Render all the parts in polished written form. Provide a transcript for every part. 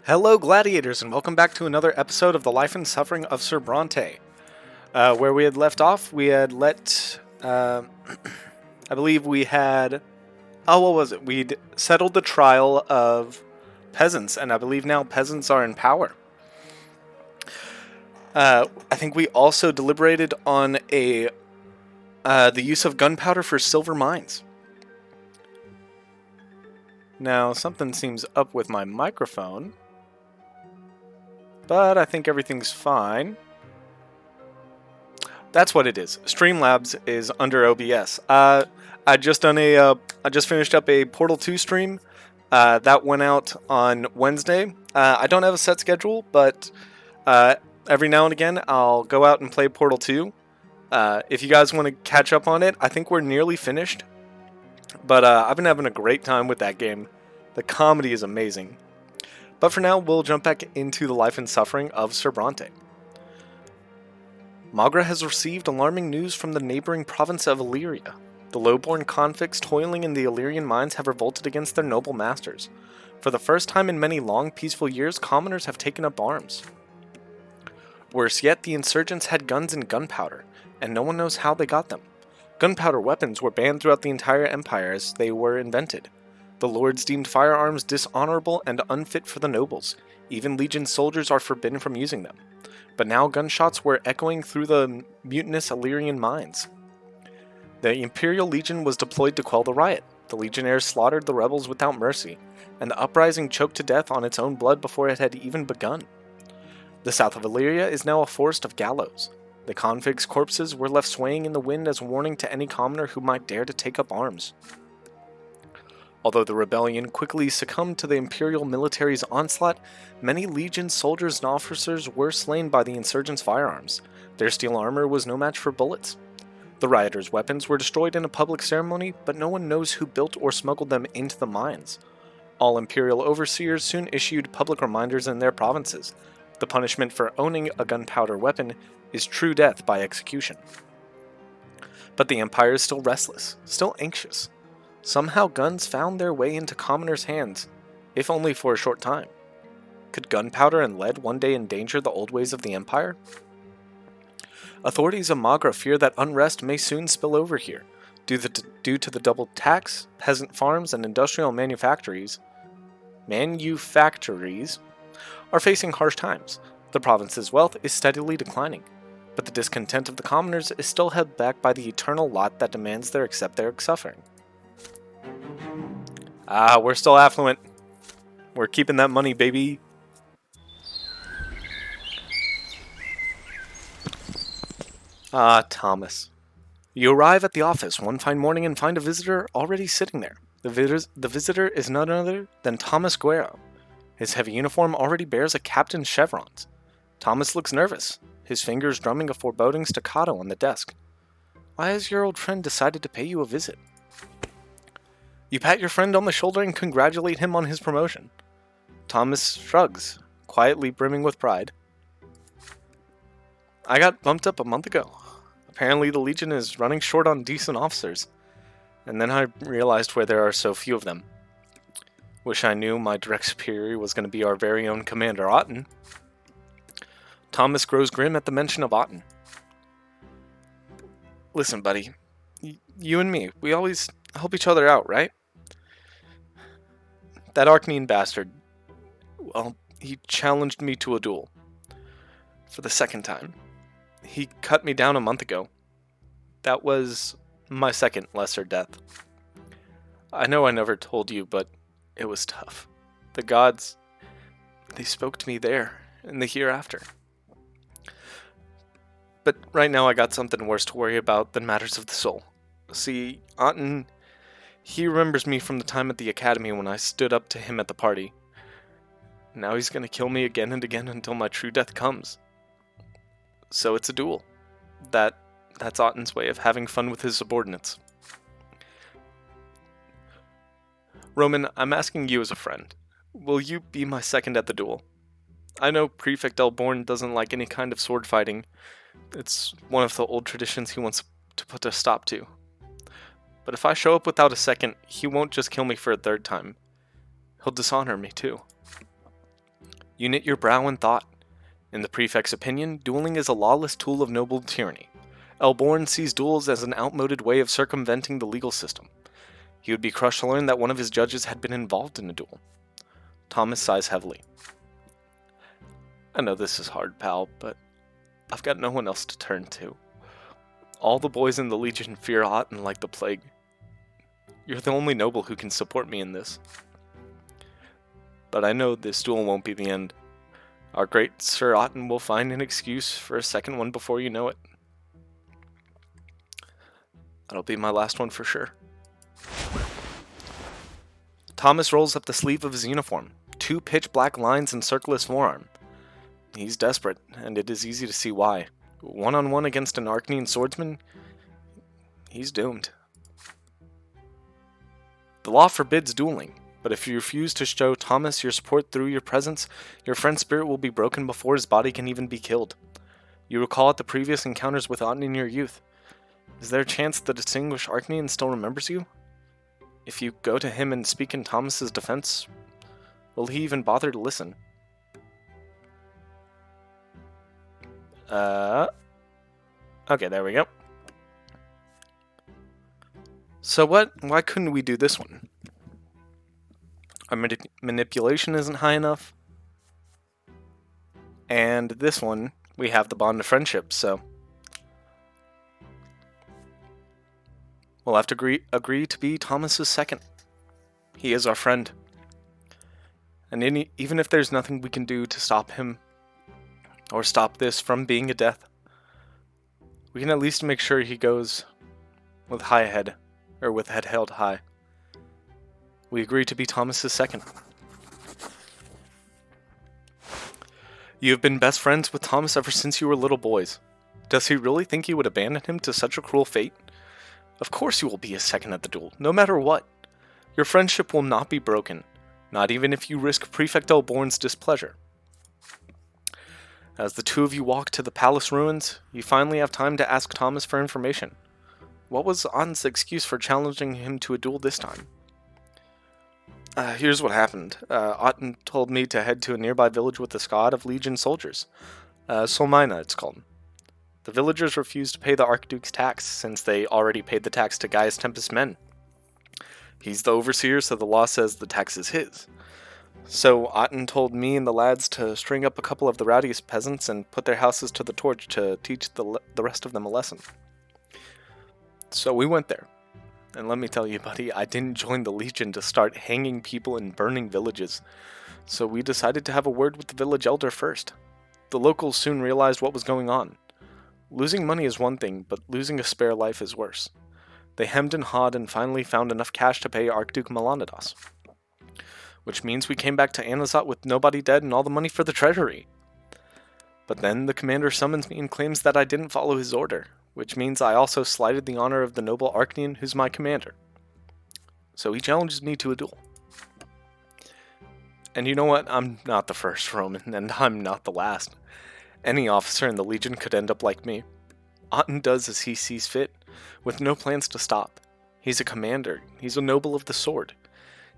Hello, gladiators, and welcome back to another episode of the life and suffering of Sir Brante. Where we had left off, we had I believe we had, what was it? We'd settled the trial of peasants, and I believe now peasants are in power. I think we also deliberated on the use of gunpowder for silver mines. Now, something seems up with my microphone, but I think everything's fine. That's what it is. Streamlabs is under OBS. I just finished up a Portal 2 stream. That went out on Wednesday. I don't have a set schedule, but every now and again I'll go out and play Portal 2. If you guys want to catch up on it, I think we're nearly finished. But I've been having a great time with that game. The comedy is amazing. But for now, we'll jump back into the life and suffering of Sir Brante. Magra has received alarming news from the neighboring province of Illyria. The lowborn convicts toiling in the Illyrian mines have revolted against their noble masters. For the first time in many long, peaceful years, commoners have taken up arms. Worse yet, the insurgents had guns and gunpowder, and no one knows how they got them. Gunpowder weapons were banned throughout the entire empire as they were invented. The lords deemed firearms dishonorable and unfit for the nobles. Even legion soldiers are forbidden from using them. But now gunshots were echoing through the mutinous Illyrian mines. The Imperial Legion was deployed to quell the riot. The legionnaires slaughtered the rebels without mercy, and the uprising choked to death on its own blood before it had even begun. The south of Illyria is now a forest of gallows. The convicts' corpses were left swaying in the wind as a warning to any commoner who might dare to take up arms. Although the rebellion quickly succumbed to the Imperial military's onslaught, many Legion soldiers and officers were slain by the insurgents' firearms. Their steel armor was no match for bullets. The rioters' weapons were destroyed in a public ceremony, but no one knows who built or smuggled them into the mines. All Imperial overseers soon issued public reminders in their provinces. The punishment for owning a gunpowder weapon is true death by execution. But the Empire is still restless, still anxious. Somehow guns found their way into commoners' hands, if only for a short time. Could gunpowder and lead one day endanger the old ways of the Empire? Authorities of Magra fear that unrest may soon spill over here, due to the double tax, peasant farms, and industrial manufactories are facing harsh times. The province's wealth is steadily declining, but the discontent of the commoners is still held back by the eternal lot that demands they accept their suffering. We're still affluent. We're keeping that money, baby. Thomas. You arrive at the office one fine morning and find a visitor already sitting there. The visitor is none other than Thomas Guerrero. His heavy uniform already bears a captain's chevrons. Thomas looks nervous, his fingers drumming a foreboding staccato on the desk. Why has your old friend decided to pay you a visit? You pat your friend on the shoulder and congratulate him on his promotion. Thomas shrugs, quietly brimming with pride. I got bumped up a month ago. Apparently the Legion is running short on decent officers. And then I realized why there are so few of them. Wish I knew my direct superior was going to be our very own Commander Otten. Thomas grows grim at the mention of Otten. Listen, buddy. You and me, we always help each other out, right? That Arcane bastard, well, he challenged me to a duel. For the second time. He cut me down a month ago. That was my second lesser death. I know I never told you, but it was tough. The gods, they spoke to me there, in the hereafter. But right now I got something worse to worry about than matters of the soul. See, Otten, he remembers me from the time at the academy when I stood up to him at the party. Now he's gonna kill me again and again until my true death comes. So it's a duel. That's Otten's way of having fun with his subordinates. Roman, I'm asking you as a friend. Will you be my second at the duel? I know Prefect Elborn doesn't like any kind of sword fighting. It's one of the old traditions he wants to put a stop to. But if I show up without a second, he won't just kill me for a third time. He'll dishonor me too. You knit your brow in thought. In the prefect's opinion, dueling is a lawless tool of noble tyranny. Elborn sees duels as an outmoded way of circumventing the legal system. He would be crushed to learn that one of his judges had been involved in a duel. Thomas sighs heavily. I know this is hard, pal, but I've got no one else to turn to. All the boys in the Legion fear Otten like the plague. You're the only noble who can support me in this. But I know this duel won't be the end. Our great Sir Otten will find an excuse for a second one before you know it. That'll be my last one for sure. Thomas rolls up the sleeve of his uniform. 2 pitch black lines encircle his forearm. He's desperate, and it is easy to see why. One-on-one against an Arcanian swordsman, he's doomed. The law forbids dueling, but if you refuse to show Thomas your support through your presence, your friend's spirit will be broken before his body can even be killed. You recall at the previous encounters with Otten in your youth. Is there a chance the distinguished Arcanian still remembers you? If you go to him and speak in Thomas's defense, will he even bother to listen? Okay, there we go. So why couldn't we do this one? Our manipulation isn't high enough. And this one, we have the bond of friendship, so we'll have to agree to be Thomas's second. He is our friend. And even if there's nothing we can do to stop him, or stop this from being a death, we can at least make sure he goes with with head held high. We agree to be Thomas's second. You have been best friends with Thomas ever since you were little boys. Does he really think you would abandon him to such a cruel fate? Of course you will be his second at the duel, no matter what. Your friendship will not be broken, not even if you risk Prefect Elborn's displeasure. As the two of you walk to the palace ruins, you finally have time to ask Thomas for information. What was Otten's excuse for challenging him to a duel this time? Here's what happened. Otten told me to head to a nearby village with a squad of Legion soldiers. Solmina, it's called. The villagers refused to pay the Archduke's tax, since they already paid the tax to Gaius Tempest's men. He's the overseer, so the law says the tax is his. So Otten told me and the lads to string up a couple of the rowdiest peasants and put their houses to the torch to teach the rest of them a lesson. So we went there. And let me tell you, buddy, I didn't join the Legion to start hanging people and burning villages. So we decided to have a word with the village elder first. The locals soon realized what was going on. Losing money is one thing, but losing a spare life is worse. They hemmed and hawed and finally found enough cash to pay Archduke Melanidas. Which means we came back to Anazat with nobody dead and all the money for the treasury. But then the commander summons me and claims that I didn't follow his order, which means I also slighted the honor of the noble Arcanian who's my commander. So he challenges me to a duel. And you know what? I'm not the first Roman, and I'm not the last. Any officer in the Legion could end up like me. Otten does as he sees fit, with no plans to stop. He's a commander. He's a noble of the sword.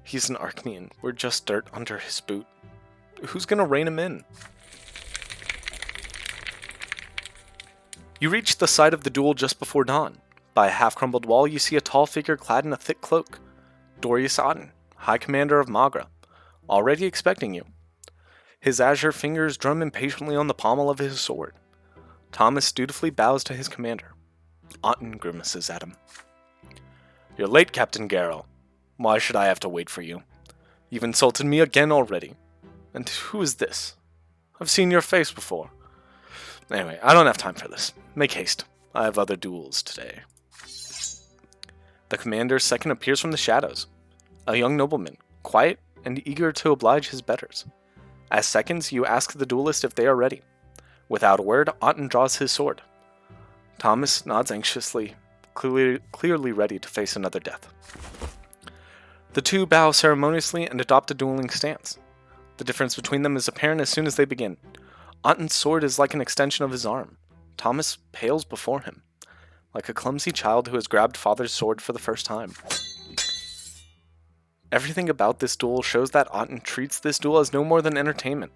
He's an Arcanian. We're just dirt under his boot. Who's gonna rein him in? You reach the site of the duel just before dawn. By a half-crumbled wall, you see a tall figure clad in a thick cloak. Dorius Otten, High Commander of Magra, already expecting you. His azure fingers drum impatiently on the pommel of his sword. Thomas dutifully bows to his commander. Otten grimaces at him. You're late, Captain Garrow. Why should I have to wait for you? You've insulted me again already. And who is this? I've seen your face before. Anyway, I don't have time for this. Make haste. I have other duels today. The commander's second appears from the shadows. A young nobleman, quiet and eager to oblige his betters. As seconds, you ask the duelist if they are ready. Without a word, Otten draws his sword. Thomas nods anxiously, clearly ready to face another death. The two bow ceremoniously and adopt a dueling stance. The difference between them is apparent as soon as they begin. Otten's sword is like an extension of his arm. Thomas pales before him, like a clumsy child who has grabbed father's sword for the first time. Everything about this duel shows that Otten treats this duel as no more than entertainment.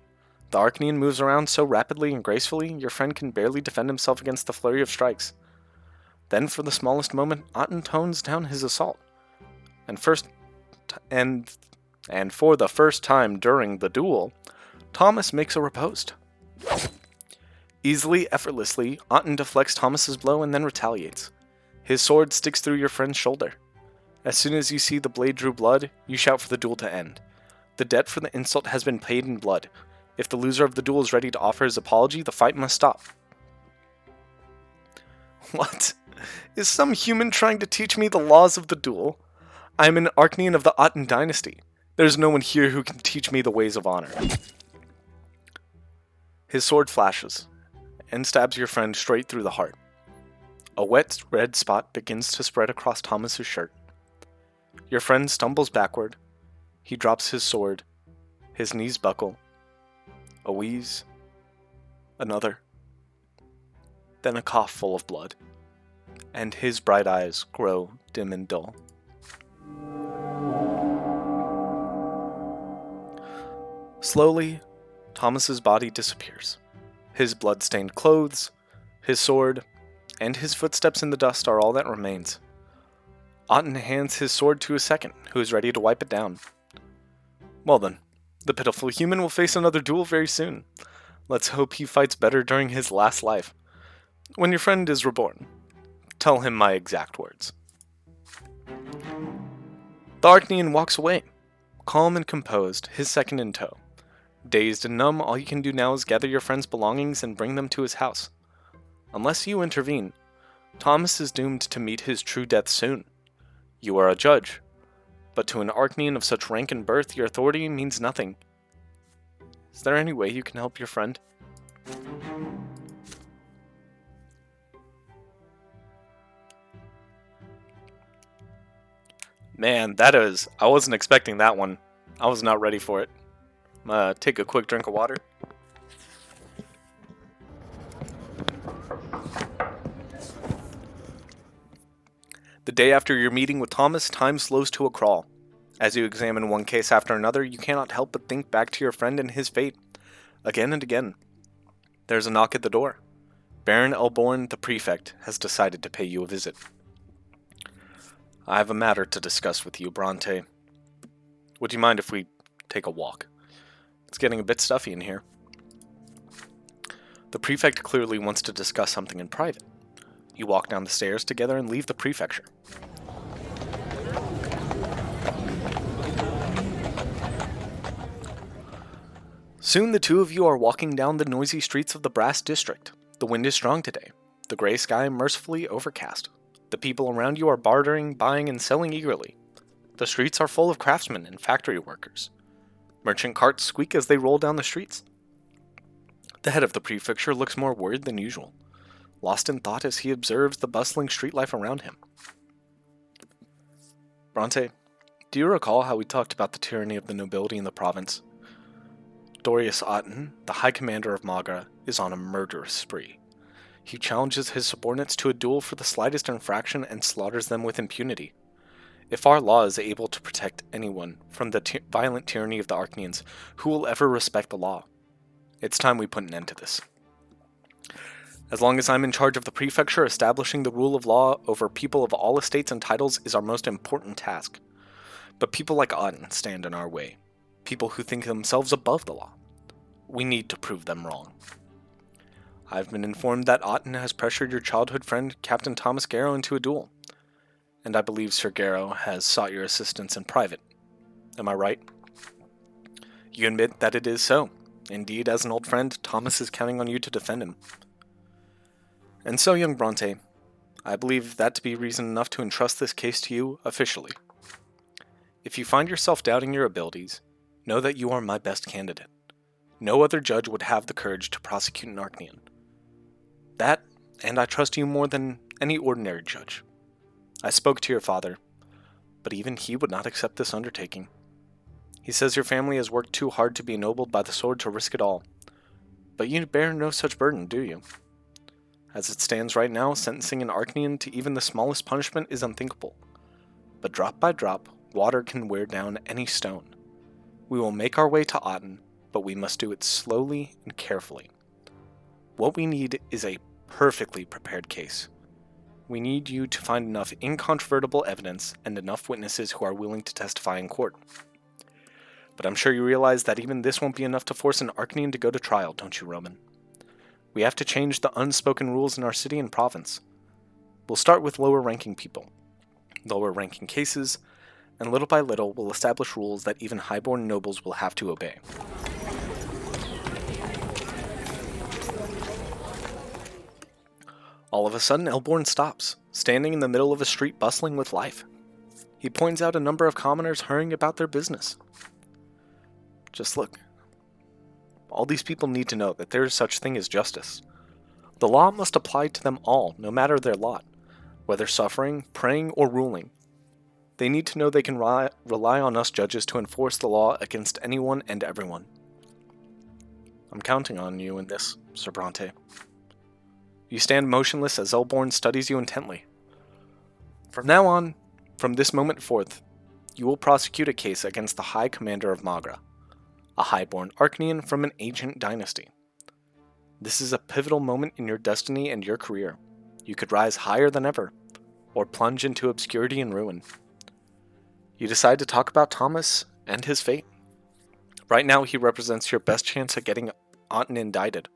The Arcanian moves around so rapidly and gracefully, your friend can barely defend himself against the flurry of strikes. Then, for the smallest moment, Otten tones down his assault. And for the first time during the duel, Thomas makes a riposte. Easily, effortlessly, Otten deflects Thomas's blow and then retaliates. His sword sticks through your friend's shoulder. As soon as you see the blade drew blood, you shout for the duel to end. The debt for the insult has been paid in blood. If the loser of the duel is ready to offer his apology, the fight must stop. What? Is some human trying to teach me the laws of the duel? I am an Arcanian of the Otten dynasty. There's no one here who can teach me the ways of honor. His sword flashes and stabs your friend straight through the heart. A wet red spot begins to spread across Thomas's shirt. Your friend stumbles backward. He drops his sword. His knees buckle. A wheeze. Another. Then a cough full of blood. And his bright eyes grow dim and dull. Slowly, Thomas's body disappears. His blood-stained clothes, his sword, and his footsteps in the dust are all that remains. Otten hands his sword to a second, who is ready to wipe it down. Well then, the pitiful human will face another duel very soon. Let's hope he fights better during his last life. When your friend is reborn, tell him my exact words. The Arcanian walks away, calm and composed, his second in tow. Dazed and numb, all you can do now is gather your friend's belongings and bring them to his house. Unless you intervene, Thomas is doomed to meet his true death soon. You are a judge, but to an Arcanian of such rank and birth, your authority means nothing. Is there any way you can help your friend? Man, I wasn't expecting that one. I was not ready for it. I'm gonna take a quick drink of water. The day after your meeting with Thomas, time slows to a crawl. As you examine one case after another, you cannot help but think back to your friend and his fate. Again and again. There's a knock at the door. Baron Elborn, the prefect, has decided to pay you a visit. I have a matter to discuss with you, Brante. Would you mind if we take a walk? It's getting a bit stuffy in here. The prefect clearly wants to discuss something in private. You walk down the stairs together and leave the prefecture. Soon the two of you are walking down the noisy streets of the Brass District. The wind is strong today, the gray sky mercifully overcast. The people around you are bartering, buying, and selling eagerly. The streets are full of craftsmen and factory workers. Merchant carts squeak as they roll down the streets. The head of the prefecture looks more worried than usual, lost in thought as he observes the bustling street life around him. Brante, do you recall how we talked about the tyranny of the nobility in the province? Dorius Otten, the High Commander of Magra, is on a murderous spree. He challenges his subordinates to a duel for the slightest infraction and slaughters them with impunity. If our law is able to protect anyone from the violent tyranny of the Arcanians, who will ever respect the law? It's time we put an end to this. As long as I'm in charge of the prefecture, establishing the rule of law over people of all estates and titles is our most important task. But people like Otten stand in our way. People who think themselves above the law. We need to prove them wrong. I've been informed that Otten has pressured your childhood friend, Captain Thomas Garrow, into a duel. And I believe Sir Garrow has sought your assistance in private. Am I right? You admit that it is so. Indeed, as an old friend, Thomas is counting on you to defend him. And so, young Brante, I believe that to be reason enough to entrust this case to you officially. If you find yourself doubting your abilities, know that you are my best candidate. No other judge would have the courage to prosecute an Arcanian. That, and I trust you more than any ordinary judge. I spoke to your father, but even he would not accept this undertaking. He says your family has worked too hard to be ennobled by the sword to risk it all. But you bear no such burden, do you? As it stands right now, sentencing an Arcanian to even the smallest punishment is unthinkable. But drop by drop, water can wear down any stone. We will make our way to Otten, but we must do it slowly and carefully. What we need is a perfectly prepared case. We need you to find enough incontrovertible evidence and enough witnesses who are willing to testify in court. But I'm sure you realize that even this won't be enough to force an Arcanian to go to trial, don't you, Roman? We have to change the unspoken rules in our city and province. We'll start with lower-ranking people, lower-ranking cases, and little by little we'll establish rules that even highborn nobles will have to obey. All of a sudden, Elborn stops, standing in the middle of a street bustling with life. He points out a number of commoners hurrying about their business. Just look. All these people need to know that there is such thing as justice. The law must apply to them all, no matter their lot, whether suffering, praying, or ruling. They need to know they can rely on us judges to enforce the law against anyone and everyone. I'm counting on you in this, Sir Brante. You stand motionless as Elborn studies you intently. From now on, from this moment forth, you will prosecute a case against the High Commander of Magra, a highborn Arcanian from an ancient dynasty. This is a pivotal moment in your destiny and your career. You could rise higher than ever, or plunge into obscurity and ruin. You decide to talk about Thomas and his fate. Right now, he represents your best chance at getting Otten indicted,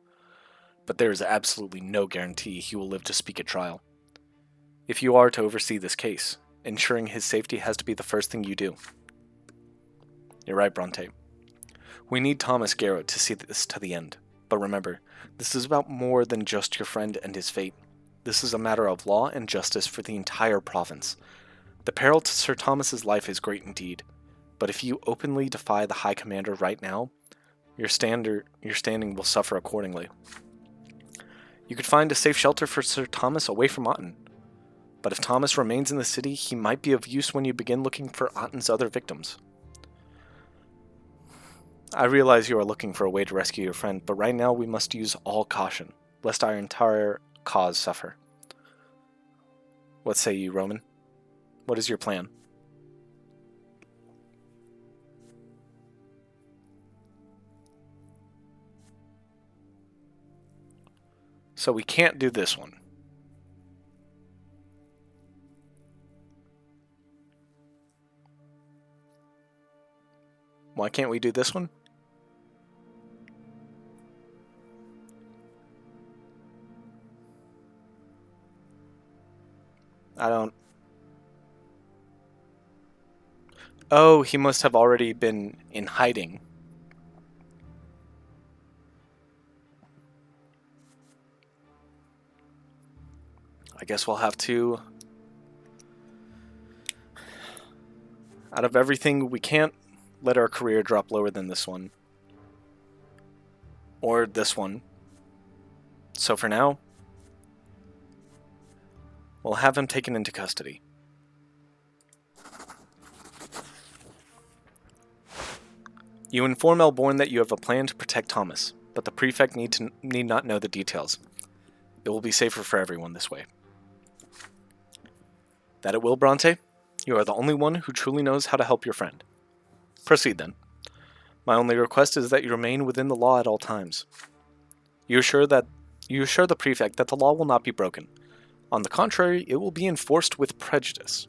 but there is absolutely no guarantee he will live to speak at trial. If you are to oversee this case, ensuring his safety has to be the first thing you do. You're right, Brante. We need Thomas Garrow to see this to the end. But remember, this is about more than just your friend and his fate. This is a matter of law and justice for the entire province. The peril to Sir Thomas's life is great indeed, but if you openly defy the High Commander right now, your standing will suffer accordingly. You could find a safe shelter for Sir Thomas away from Otten, but if Thomas remains in the city, he might be of use when you begin looking for Otten's other victims. I realize you are looking for a way to rescue your friend, but right now we must use all caution, lest our entire cause suffer. What say you, Roman? What is your plan? So we can't do this one. Why can't we do this one? I don't... Oh, he must have already been in hiding. I guess we'll have to... Out of everything, we can't let our career drop lower than this one. Or this one. So for now, we'll have him taken into custody. You inform Elborn that you have a plan to protect Thomas, but the prefect need not know the details. It will be safer for everyone this way. That it will, Brante. You are the only one who truly knows how to help your friend. Proceed then. My only request is that you remain within the law at all times. You assure the prefect that the law will not be broken. On the contrary, it will be enforced with prejudice.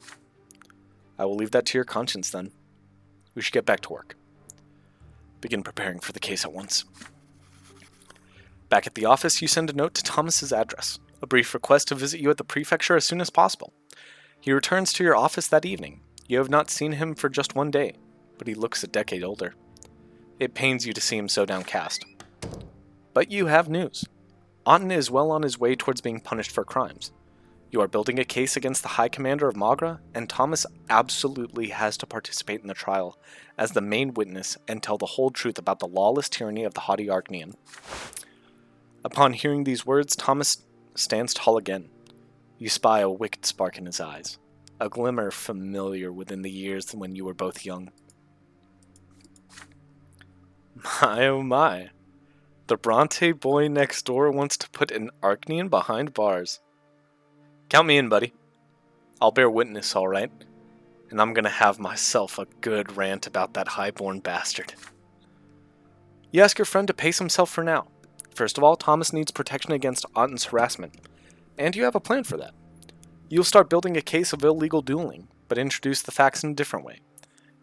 I will leave that to your conscience then. We should get back to work. Begin preparing for the case at once. Back at the office, you send a note to Thomas's address, a brief request to visit you at the prefecture as soon as possible. He returns to your office that evening. You have not seen him for just one day, but he looks a decade older. It pains you to see him so downcast. But you have news. Otten is well on his way towards being punished for crimes. You are building a case against the High Commander of Magra, and Thomas absolutely has to participate in the trial as the main witness and tell the whole truth about the lawless tyranny of the haughty Arcanian. Upon hearing these words, Thomas stands tall again. You spy a wicked spark in his eyes, a glimmer familiar within the years when you were both young. My oh my, the Brante boy next door wants to put an Arcanian behind bars. Count me in, buddy. I'll bear witness, all right, and I'm gonna have myself a good rant about that highborn bastard. You ask your friend to pace himself for now. First of all, Thomas needs protection against Otten's harassment, and you have a plan for that. You'll start building a case of illegal dueling, but introduce the facts in a different way.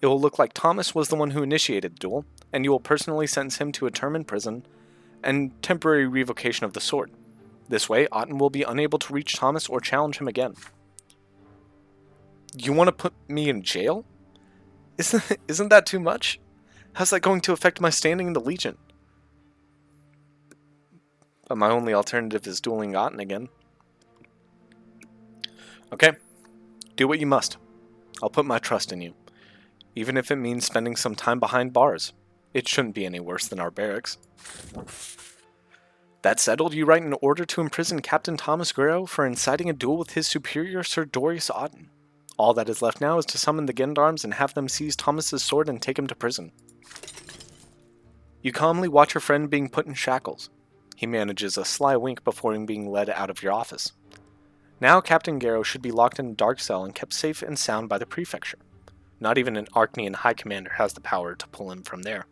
It will look like Thomas was the one who initiated the duel, and you will personally sentence him to a term in prison and temporary revocation of the sword. This way, Otten will be unable to reach Thomas or challenge him again. You want to put me in jail? Isn't that too much? How's that going to affect my standing in the Legion? But my only alternative is dueling Otten again. Okay, do what you must. I'll put my trust in you. Even if it means spending some time behind bars. It shouldn't be any worse than our barracks. That settled, you write an order to imprison Captain Thomas Guerrero for inciting a duel with his superior Sir Dorius Otten. All that is left now is to summon the gendarmes and have them seize Thomas's sword and take him to prison. You calmly watch your friend being put in shackles. He manages a sly wink before him being led out of your office. Now Captain Guerrero should be locked in a dark cell and kept safe and sound by the prefecture. Not even an Archnean High Commander has the power to pull him from there.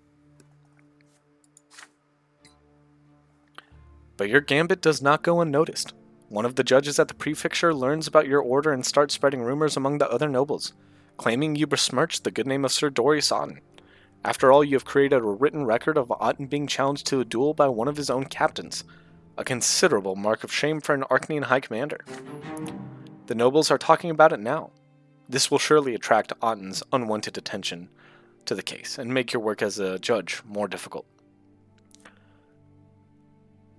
But your gambit does not go unnoticed. One of the judges at the prefecture learns about your order and starts spreading rumors among the other nobles, claiming you besmirched the good name of Sir Dorius Otten. After all, you have created a written record of Otten being challenged to a duel by one of his own captains, a considerable mark of shame for an Archnean High Commander. The nobles are talking about it now. This will surely attract Otten's unwanted attention to the case and make your work as a judge more difficult.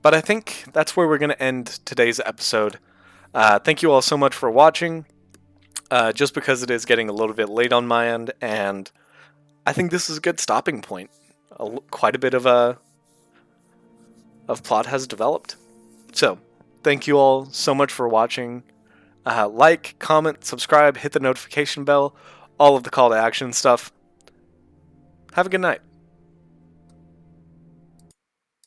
But I think that's where we're going to end today's episode. Thank you all so much for watching. Just because it is getting a little bit late on my end, and I think this is a good stopping point. Quite a bit of plot has developed. So, thank you all so much for watching. Like, comment, subscribe, hit the notification bell, all of the call to action stuff. Have a good night.